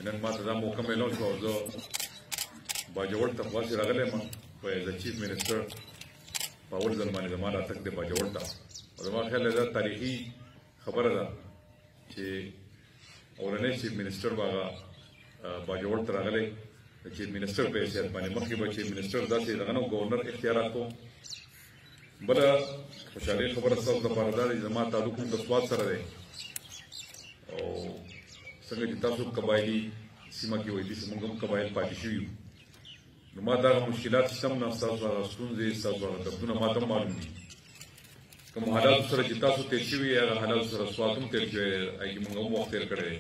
نن ما ته دا موقع میلاو شوه او زه باجوړ ته خواصې راغلی یم په ایز چیف منسټر په اول ځل باندې زما راتګ دی باجوړ ته او زما خیال دی دا تاریخي خبره ده چې اولنی چیف منسټر به هغه باجوړ ته راغلی د چیف منسټر په حیثیت باندې مخکې به چیف منسټر داسې دغه نه ګورنر اختیارات کوو. بله خوشحالۍ خبره ستاسو لپاره دا ده چې زما تعلق هم د سوات سره دی او څنګه چې تاسو قبایلي سیمه کې وایي داسې موږ هم قبایل پاتې شوي یو نو ما دغه مشکلات چې سم نه ستاسو هغه ستونزې ستاسو هغه دردونه ما ته هم معلوم دي. کوم حالاتو سره چې تاسو تېر شوي هغه حالاتو سره سوات هم تېر شوی هغې کې موږ هم وخت تېر کړی دی.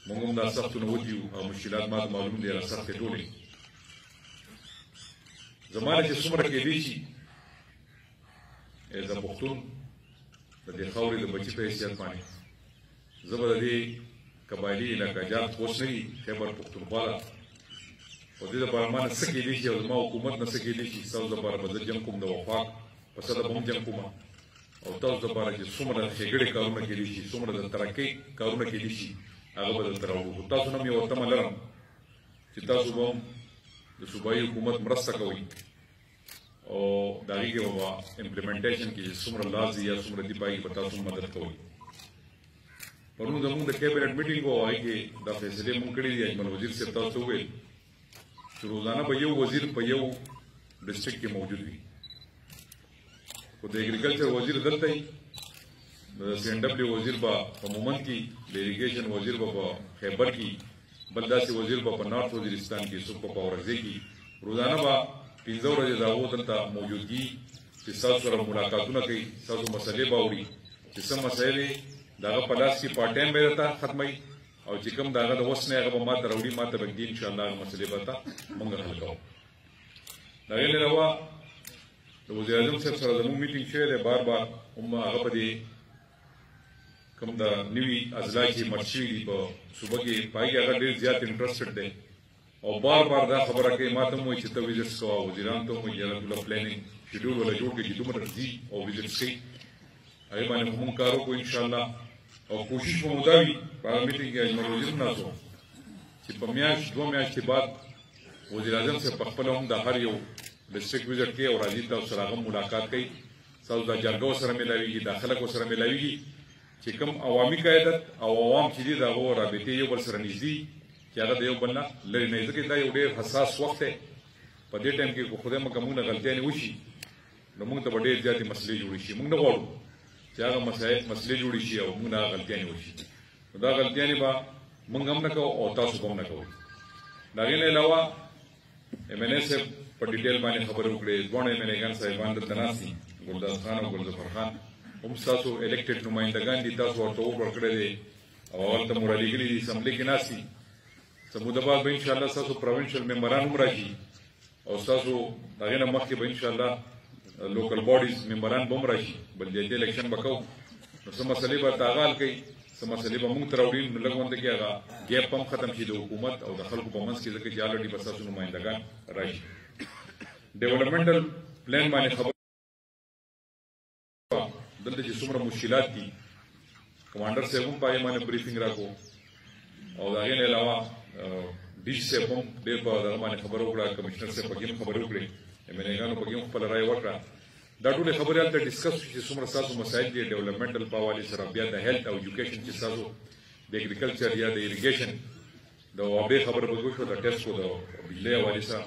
موږ هم دا سختونه وتي یو هغه مشکلات ما ته معلوم دي هغه سختې ټولې. زما نه چې څومره کېدی شي ایز ا پښتون د دې خاورې د بچي په حیثیت باندې زه به د دې قبایلي علاقه جات خوش نه وي خیبر پښتونخوا ده او دې لپاره ما نه څه کېدی شي او زما حکومت نه څه کېدی شي ستاسو لپاره به زه جنګ کوم د وفاق په سطح به هم جنګ کوم او تاسو لپاره چې څومره ښېګړې کارونه کېدی شي څومره د ترقۍ کارونه کېدی شي هغه به درته راوړو. تاسو نه هم یوه تمه لرم چې تاسو به هم د صوبایي حکومت مرسته کوئ او د هغې کې به امپلیمنټیشن کې چې څومره لاز دي یا څومره دي په هغې کې به تاسو مدد کوئ. پرون زموږ د کیبنټ میټینګ و هغې کې دا فیصلې مونږ کړي دي. اجمل وزیر صاحب تاسو ته وویل چې روزانه به یو وزیر په یو ډسټرکټ کې موجود وي خو د اګریکلچر وزیر دلته وي د سی این ډبلیو وزیر به په مومند کې د اریګیشن وزیر به په خیبر کې بل داسې وزیر به په نارت وزیرستان کې څوک به په اورغزي کې روزانه به 15 ورځې د هغو دلته موجودګي چې ستاسو سره ملاقاتونه کوي ستاسو مسلې به اوري چې څه مسایل یې د هغه په لاس کې پارټ ټایم به یې درته ختموي او چې کوم د هغه د وس نه هغه به ما ته راوړي ما ته به ږدي انشاءالله هغه مسلې به ته مونږ حل کوو. د هغې نه علاوه د وزیر اعظم صاحب سره زموږ میټینګ شوی دی بار بار هم هغه په دې کوم د نوي اضلاع چې مړ شوي دي په صوبه کې په هغې هغه ډېر زیات انټرسټډ دی او بار بار دا خبره کوي ما ته هم وایي چې ته وزټس کوه وزیرانو ته هم وایي جنرال الله پلانینګ شیډول ولا جوړ کړي چې دومره ځي او وزټس کوي هغې باندې خو مونږ کار وکړو انشاءالله او کوشش به مو دا وي په هغه میټینګ کې اجمل وزیر هم ناست و چې په میاشت 2 میاشتې بعد وزیر اعظم صاحب په خپله هم د هر یو ډسټرکټ وزټ کوي او راځي تاسو سره هغه ملاقات کوي ستاسو دا جرګو سره میلاویږي دا خلکو سره میلاویږي چې کوم عوامي قیادت او عوام چې دي د هغو رابطې یو بل سره نږدې چې هغه د یو بل نه لرې نه وي ځکه دا یو ډېر حساس وخت دی. په دې ټایم کې خدای مکه موږ نه غلطیانې وشي نو موږ ته به ډېر زیاتې مسلې جوړې شي. موږ نه غواړو چې هغه مسلې جوړې شي او موږ نه هغه غلطیانې وشي نو دا غلطیانې به موږ هم نه کوو او تاسو به هم نه کوئ. د هغې نه علاوه ایم این اے صاحب په ډیټیل باندې خبرې وکړې. دواړه ایم این اګان صاحبان دلته ناست دي ګلداد خان او ګلظفر خان هم ستاسو الیکټډ نمایندګان دي تاسو ورته ووټ ورکړی دی او هغه ته مو رالیږلي دي اسمبلۍ کې ناست دي. سموداباد به انشاءالله ستاسو پروینشل ممبران هم راشي او ستاسو د هغې نه مخکې به انشاءالله لوکل باډیز ممبران به هم راشي بلدیاتي الیکشن به کوو نو څه مسلې به ورته هغه حل کوي څه مسلې به موږ ته راوړي نو لږ غونډه کې هغه ګیپ هم ختم شي د حکومت او د خلکو په منځ کې ځکه چې الرډي به ستاسو نمایندګان راشي. ډیولپمنټل پلان باندې خبر دلته چې څومره مشکلات دي کمانډر صاحب هم په هغې باندې بریفینګ راکړو او د هغې نه علاوه ډي سی صاحب هم ډېر په دغه باندې خبره وکړه کمشنر صاحب پکې هم خبرې وکړې ایم این اګانو پکې هم خپله رایه وکړه. دا ټولې خبرې هلته ډسکس شو چې څومره ستاسو مسایل دي ډیولپمنټل په حوالې سره بیا د هیلث او ایجوکیشن چې ستاسو د اګریکلچر یا د اریګیشن د وابې خبره پکې وشوه د ټیسکو د بجلۍ حوالې سره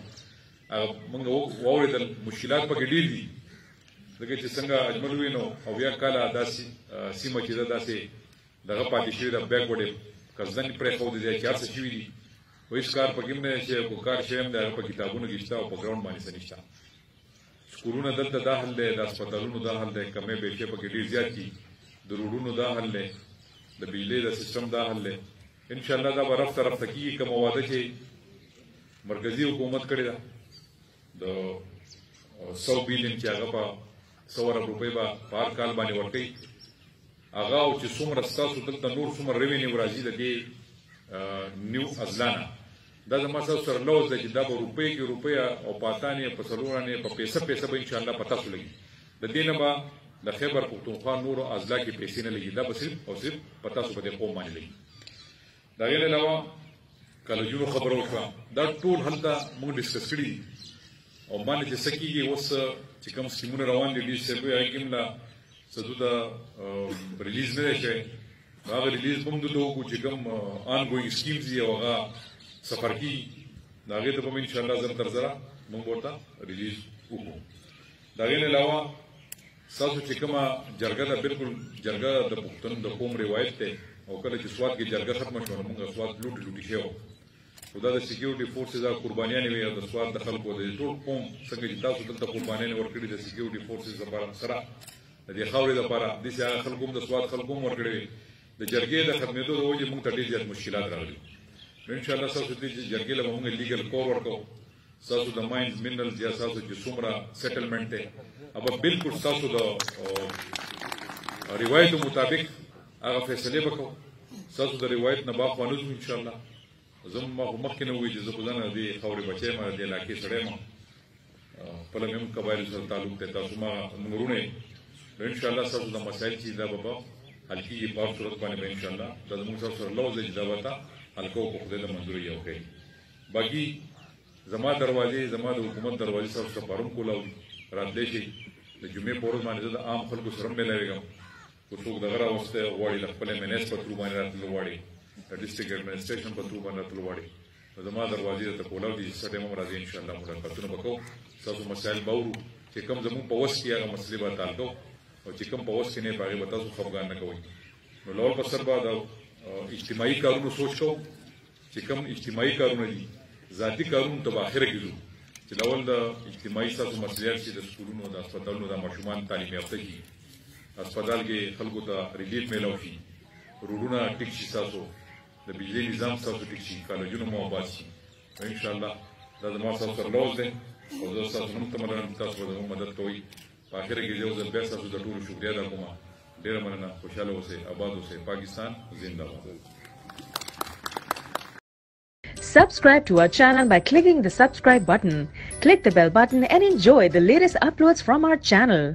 هغه موږ واورېدل مشکلات پکې ډېر دي ځکه چې څنګه اجمل ووي نو اویا کاله دا سیمه چې ده داسې دغه پاتې شوې ده بیکورډ قصدن پرېښودی دی چې هر څه شوي دي خو هېڅ کار پکې هم نه دی چې کو کار شوی هم دی هغه په کتابونو کې شته او په ګراونډ باندې څه نشته. سکولونه دلته دا حل دی د هسپتالونو دا حل دی کمې بیشې پکې ډېر زیات دي د روډونو دا حل دی د بجلۍ د سیسټم دا حل دی انشاءالله دا به رفته رفته کېږي کومه واده چې مرکزي حکومت کړې ده د 100 بلیون چې هغه په 100 ارب روپۍ به په هر کال باندې ورکوي هغه او چې څومره ستاسو دلته نور څومره ریونیو راځي د دې نیو اضلاع نه دا زما ستاسو سره لوز دی چې دا به روپۍ کې روپۍ او پاتانې په څلورانې په پیسه به انشاءالله په تاسو لګي د دې نه به د خیبر پښتونخوا نورو اضلاع کې پیسې نه لګي دا به صرف او صرف په تاسو په دې قوم باندې لګي. د هغې نه علاوه کالجونو خبرو شوه دا ټول هلته موږ ډسکس کړي او باندې چې څه کېږي اوس چې کوم سکیمونه روان دي ډي سي بي هغې کې هم لا څه دلته ریلیز نه دی شوی هغه ریلیز به هم دلته وکړو چې کوم آن ګوینګ سکیمز دي او هغه سفر کېږي د هغې ته به هم انشاءالله زر تر زره موږ ورته ریلیز وکړو د هغې نه علاوه ستاسو چې کومه جرګه ده بالکل جرګه د پښتنو د قوم روایت دی او کله چې سوات کې جرګه ختمه شوه نو موږ سوات لوټې لوټې شوی و خو دا د سکیورټي فورسز هغه قربانیانې وې د سوات د خلکو د ټول قوم څنګه چې تاسو دلته قربانیانې ورکړي د سکیورټي فورسز لپاره سره د دې خاورې لپاره داسې هغه خلکو هم د سوات خلکو هم ورکړي وې د جرګې د ختمېدو د وجې موږ ته ډېر زیات مشکلات راغلي نو انشاءالله ستاسو دې جرګې له به موږ لیګل کور ورکوو ستاسو د ماینز منرلز یا ستاسو چې څومره سیټلمنټ دی هغه بالکل ستاسو د روایتو مطابق هغه فیصلې به کوو ستاسو د روایت نه باخوا نه ځو انشاءالله زه ما خو مخکې نه ووایي چې زه خو ځان د دې خاورې بچی یم د دې علاقې سړی یم خپله مې هم قبایلو سره تعلق دی تاسو ما موږ وروڼه یو نو انشاءالله ستاسو د مسایل چې دا به حل کېږي په هر صورت باندې به انشاءالله دا زموږ ستاسو سره لوز دی چې دا به ته حل کوو په خدای د منظورۍ یو ښیي باقي زما دروازې زما د حکومت دروازې ستاسو سپاره هم کولاو دي راتلی شئ د جمعې په ورځ باندې زه د عام خلکو سره هم میلاوېږم که څوک دغه راوستی غواړي د خپل MNS په ترو باندې راتلل غواړي د ډسټرکټ ایډمنسټریشن په ترو باندې راتلل غواړي نو زما دروازې درته کولاو دي څه ټایم هم راځي انشاءالله ملاقاتونه به کوو ستاسو مسایل به اورو چې کوم زموږ په وس کې هغه مسلې به حل کوو او چې کوم په وس کې نه په هغې به تاسو خفګان نه کوئ نو لوړ په سر به د اجتماعي کارونو سوچ کوو چې کوم اجتماعي کارونه دي ذاتي کارونو ته به اخره کې ځو چې لول د اجتماعي ستاسو مسؤلیت چې د سکولونو د هسپتالونو د ماشومان تعلیم یافته شي هسپتال کې خلکو ته ریلیف میلاو شي روډونه ټیک شي ستاسو د بجلي نظام ستاسو ټیک شي کالجونه مو آباد شي انشاءالله دا زما ستاسو سره لوز دی او زه ستاسو هم تمه لرم چې تاسو به زموږ مدد کوئ په اخره کې یو ځل بیا ستاسو د ټولو شکریا ادا کوم ډېره مننه خوشحاله اوسئ آباد اوسئ پاکستان زنده باد Subscribe to our channel by clicking the subscribe button. Click the bell button and enjoy the latest uploads from our channel.